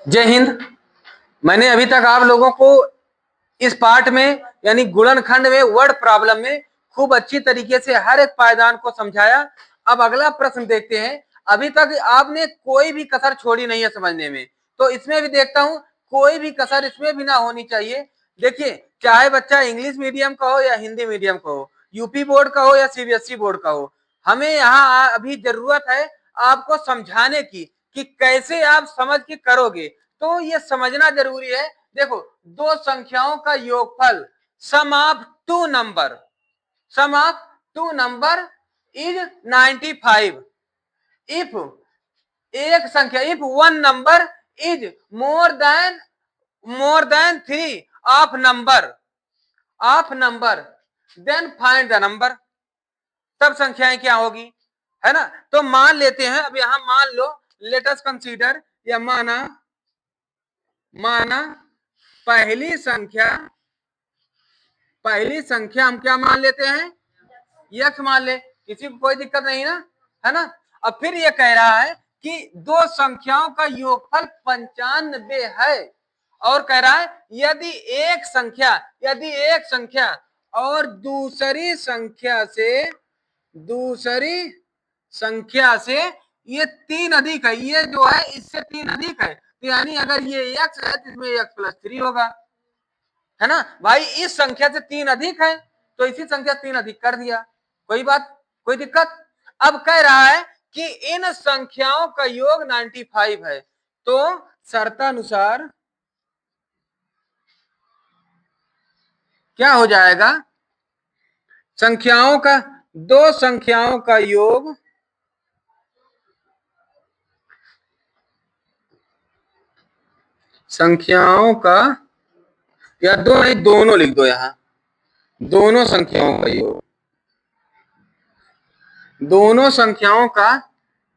जय हिंद। मैंने अभी तक आप लोगों को इस पार्ट में यानी गुणनखंड में वर्ड प्रॉब्लम में खूब अच्छी तरीके से हर एक पायदान को समझाया। अब अगला प्रश्न देखते हैं। अभी तक आपने कोई भी कसर छोड़ी नहीं है समझने में, तो इसमें भी देखता हूं कोई भी कसर इसमें भी ना होनी चाहिए। देखिए, चाहे बच्चा इंग्लिश मीडियम का हो या हिंदी मीडियम का हो, यूपी बोर्ड का हो या सीबीएसई बोर्ड का हो, हमें यहाँ अभी जरूरत है आपको समझाने की कि कैसे आप समझ के करोगे। तो ये समझना जरूरी है। देखो, दो संख्याओं का योगफल sum of two number is 95। If एक संख्या, if one number is more than 3 of number then find the number. तब संख्याएं क्या होगी, है ना। तो मान लेते हैं, अब यहां मान लो, लेट अस कंसीडर, या माना पहली संख्या हम क्या मान लेते हैं, यक्स मान ले, किसी को कोई दिक्कत नहीं ना, है ना। अब फिर ये कह रहा है कि दो संख्याओं का योगफल 95 है, और कह रहा है यदि एक संख्या और दूसरी संख्या से ये 3 अधिक है, ये जो है इससे 3 अधिक है, तो यानी अगर ये x है तो इसमें x+3 होगा, है ना भाई। इस संख्या से 3 अधिक है तो इसी संख्या 3 अधिक कर दिया, कोई बात, कोई दिक्कत। अब कह रहा है कि इन संख्याओं का योग 95 है, तो शर्तानुसार क्या हो जाएगा, दो संख्याओं का योग या दोनों लिख दो, यहां दोनों संख्याओं का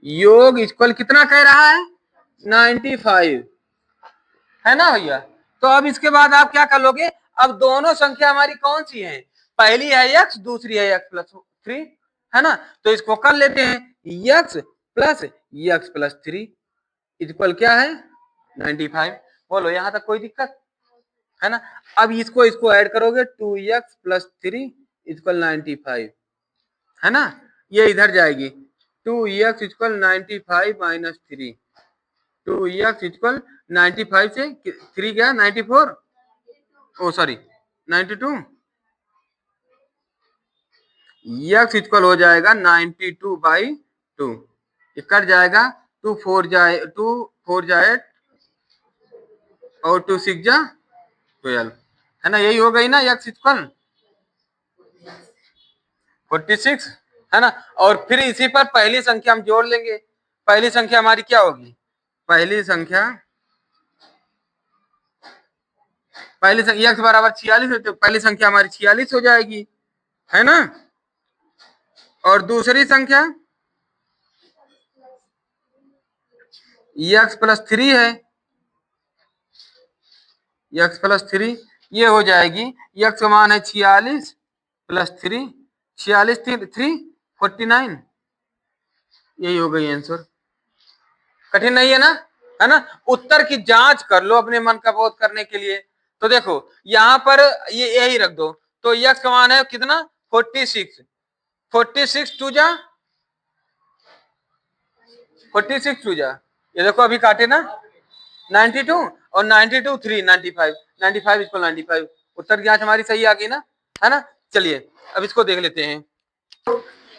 योग इक्वल कितना कह रहा है, 95, है ना भैया। तो अब इसके बाद आप क्या कर लोगे, अब दोनों संख्या हमारी कौन सी है, पहली है x, दूसरी है x+3, है ना। तो इसको कर लेते हैं, x+3 इक्वल क्या है, 95। बोलो यहां तक कोई दिक्कत है ना। अब इसको ऐड करोगे, 2x+3 इक्वल 95, है ना। ये इधर जाएगी, 2x equal 95 minus 3, 2x equal 95 से 3 क्या 94, ओ सॉरी 92, x इक्वल हो जाएगा 92/2, ये कट जाएगा, 2 4 जाए और 2 6 जा 12, है ना। यही हो गई ना x इक्वल 46, है ना। और फिर इसी पर पहली संख्या हम जोड़ लेंगे। पहली संख्या हमारी क्या होगी, पहली संख्या x बराबर 46 है, तो पहली संख्या हमारी 46 हो जाएगी, है ना। और दूसरी संख्या x+3 है, x+3 ये हो जाएगी, x का मान है 46 + 3, 46 3 49, यही हो गई आंसर। कठिन नहीं है ना, है ना। उत्तर की जांच कर लो अपने मन का बोध करने के लिए। तो देखो यहां पर ये यही रख दो, तो x का मान है कितना, 46, 46 टू जा 46 टू जा, ये देखो अभी काटे ना 92, और 92 3 95, 95 इक्वल 95, उत्तर की जांच हमारी सही आ गई ना, है ना। चलिए अब इसको देख लेते हैं।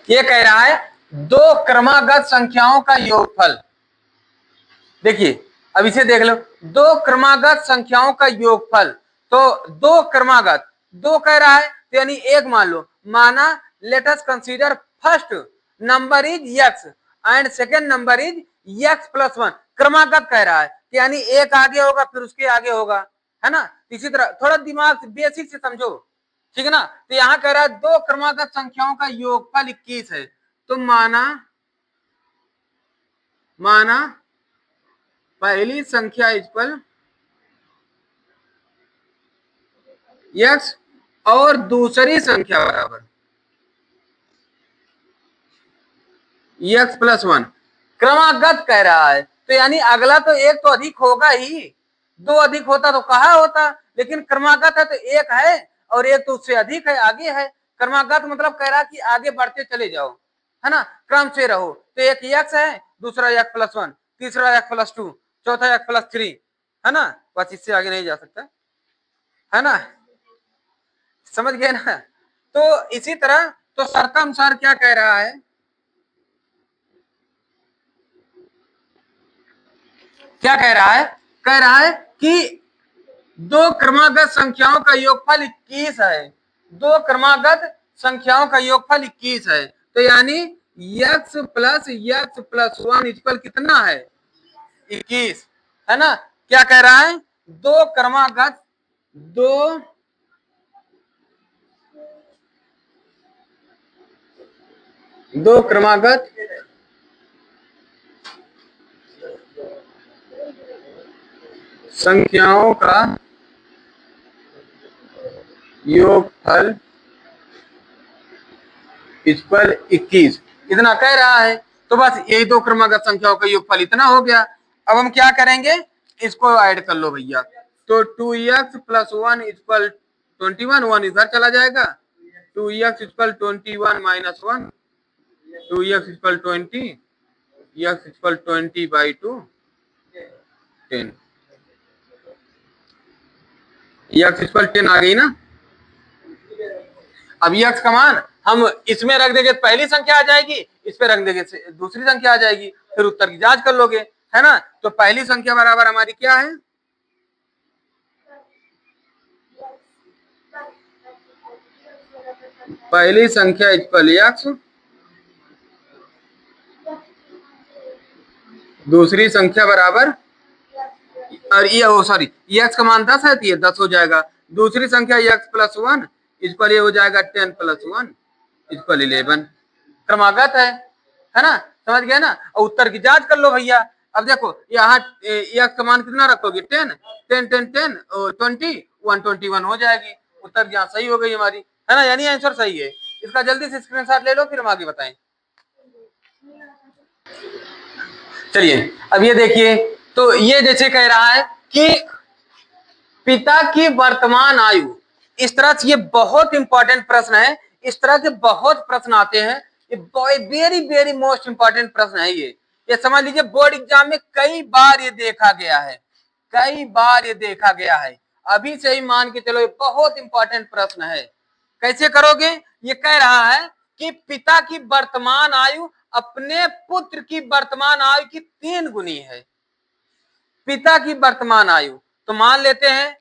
ये कह रहा है दो क्रमागत संख्याओं का योगफल। देखिए अब इसे देख लो, दो क्रमागत संख्याओं का योगफल, तो दो क्रमागत, दो कह रहा है तो यानी एक मान लो, माना let us consider first number is x and second number is x+1, क्रमागत कह रहा है कि यानी एक आगे होगा फिर उसके आगे होगा, है ना। इसी तरह थोड़ा दिमाग से बेसिक से समझो, ठीक है ना। तो यहां कह रहा है दो क्रमागत संख्याओं का योगफल 21 है, तो माना पहली संख्या इक्वल x और दूसरी संख्या बराबर x+1, क्रमागत कह रहा है तो यानी अगला तो एक तो अधिक होगा ही, दो अधिक होता तो कहाँ होता, लेकिन क्रमागत है तो एक है और एक तो उससे अधिक है, आगे है। क्रमागत मतलब कह रहा कि आगे बढ़ते चले जाओ, है ना, क्रम से रहो। तो एक x है, दूसरा x+1, तीसरा x+2, चौथा x+3, है ना, बस इससे आगे नहीं जा सकता, है ना, समझ गए ना। तो इसी तरह तो शर्तानुसार क्या कह रहा है, क्या कह रहा है, कह रहा है कि दो क्रमागत संख्याओं का योगफल 21 है, दो क्रमागत संख्याओं का योगफल 21 है। तो यानी x+1 इक्वल कितना है, 21, है ना। क्या कह रहा है, दो क्रमागत, दो क्रमागत संख्याओं का योगफल इक्वल 21, इतना कह रहा है। तो बस यही दो क्रमागत संख्याओं का योगफल इतना हो गया। अब हम क्या करेंगे, इसको ऐड कर लो भैया। तो 2x+1 इक्वल 21, 1 इधर चला जाएगा, 2x equal 21 - 1, 2x equal 20, x equal 20/2, 10, x equal 10 आ गई ना। अब x का मान हम इसमें रख देंगे पहली संख्या आ जाएगी, इस पे रख देंगे दूसरी संख्या आ जाएगी, फिर उत्तर की जांच कर लोगे, है ना। तो पहली संख्या बराबर हमारी क्या है, पहली संख्या इक्वल x, दूसरी संख्या बराबर, और ये सॉरी x का मान 10 है तो ये 10 हो जाएगा। दूसरी संख्या x+1 इक्वल ये हो जाएगा 10+1 इक्वल 11, क्रमागत है ना, समझ गए ना। और उत्तर की जांच कर लो भैया। अब देखो यहाँ x का मान कितना रखोगे, 10, 10 10 10 और 20, 121 हो जाएगी। उत्तर की जांच सही हो गई हमारी, है ना, यानी आंसर सही है। इसका जल्दी से स्क्रीनशॉट ले लो, फिर हम आगे बताएं। चलिए अब ये देखिए, तो ये जैसे कह रहा है कि पिता की वर्तमान आयु, इस तरह से ये बहुत इंपॉर्टेंट प्रश्न है, इस तरह के बहुत प्रश्न आते हैं, ये वेरी वेरी मोस्ट इंपॉर्टेंट प्रश्न है। ये समझ लीजिए बोर्ड एग्जाम में कई बार ये देखा गया है, कई बार ये देखा गया है। अभी से ही मान के चलो ये बहुत इंपॉर्टेंट प्रश्न है। कैसे करोगे, ये कह रहा है कि पिता की वर्तमान आयु अपने पुत्र की वर्तमान आयु की 3 गुनी है। पिता की वर्तमान आयु, तो मान लेते हैं,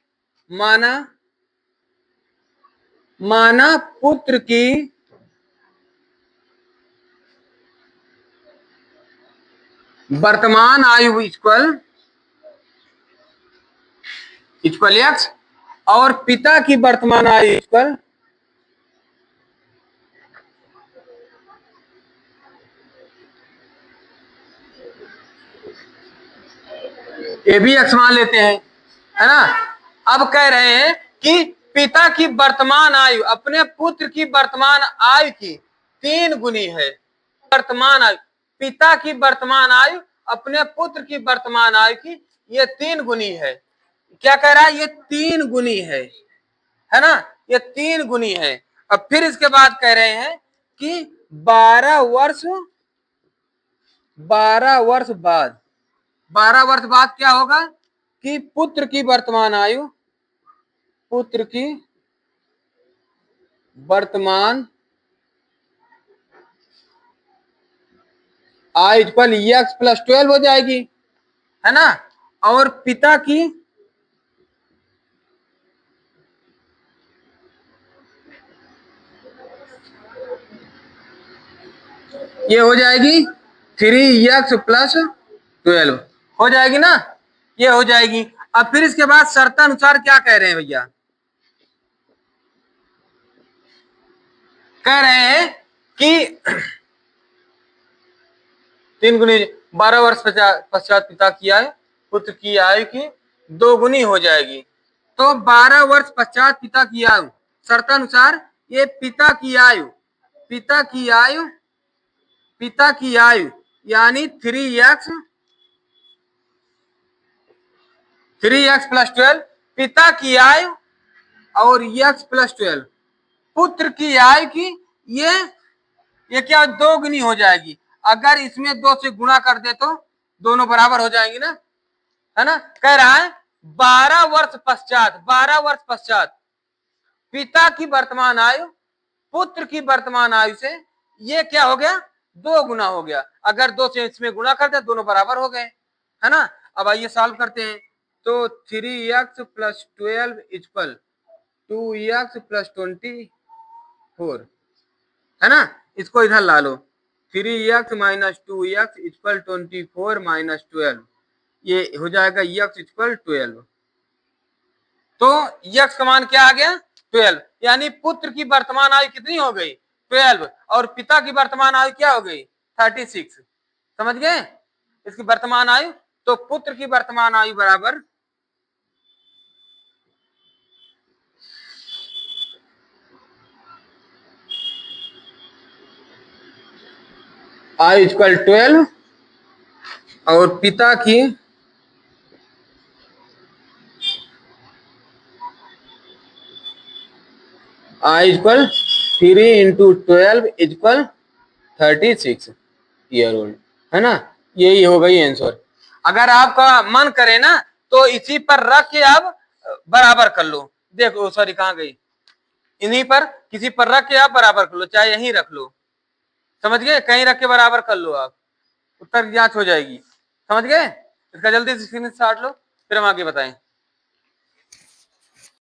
माना पुत्र की वर्तमान आयु इक्वल x और पिता की वर्तमान आयु इक्वल ये भी x मान लेते हैं, है ना। अब कह रहे हैं कि पिता की वर्तमान आयु अपने पुत्र की वर्तमान आयु की 3 गुनी है। वर्तमान आयु, पिता की वर्तमान आयु अपने पुत्र की वर्तमान आयु की ये 3 गुनी है। क्या कह रहा है, ये 3 गुनी है ना, ये 3 गुनी है। अब फिर इसके बाद कह रहे हैं कि 12 वर्ष बाद, 12 वर्ष बाद क्या होगा कि पुत्र की वर्तमान आयु, पुत्र की वर्तमान आयु इक्वल x+12 हो जाएगी, है ना। और पिता की ये हो जाएगी 3x+12 हो जाएगी ना, ये हो जाएगी। अब फिर इसके बाद शर्तानुसार क्या कह रहे हैं भैया, कह रहे हैं कि 3 गुनी 12 वर्ष पश्चात पिता की आयु पुत्र की आयु की 2 गुनी हो जाएगी। तो 12 वर्ष पश्चात पिता की आयु, शर्तानुसार ये पिता की आयु, पिता की आयु यानी 3x 3x+12 पिता की आयु और x+12 पुत्र की आयु की ये क्या दोगुनी हो जाएगी। अगर इसमें 2 से गुणा कर दे तो दोनों बराबर हो जाएंगी ना, है ना। कह रहा है 12 वर्ष पश्चात पिता की वर्तमान आयु पुत्र की वर्तमान आयु से ये क्या हो गया, 2 गुना हो गया। अगर 2 से इसमें गुणा कर दे दोनों बराबर हो गए, है ना। अब आइए सॉल्व करते हैं। तो 3x+12 इक्वल 2x+24, है ना। इसको इधर ला लो। 3x - 2x इक्वल 24 - 12, ये हो जाएगा x इक्वल 12। तो x का मान क्या आ गया, 12। यानी पुत्र की वर्तमान आयु कितनी हो गई, 12, और पिता की वर्तमान आयु क्या हो गई, 36। समझ गए इसकी वर्तमान आयु। तो पुत्र की वर्तमान आयु बराबर आयु इक्वल 12 और पिता की आयु इक्वल 3 × 12 इक्वल 36 ईयर ओल्ड, है ना। यही हो गई आंसर। अगर आपका मन करे ना तो इसी पर रख के आप बराबर कर लो। देखो सॉरी कहाँ गई, इन्हीं पर किसी पर रख के आप बराबर कर लो, चाहे यहीं रख लो। समझ गए, कहीं रख के बराबर कर लो आप, उत्तर की जांच हो जाएगी। समझ गए। इसका जल्दी से स्क्रीनशॉट लो फिर हम आगे बताएं।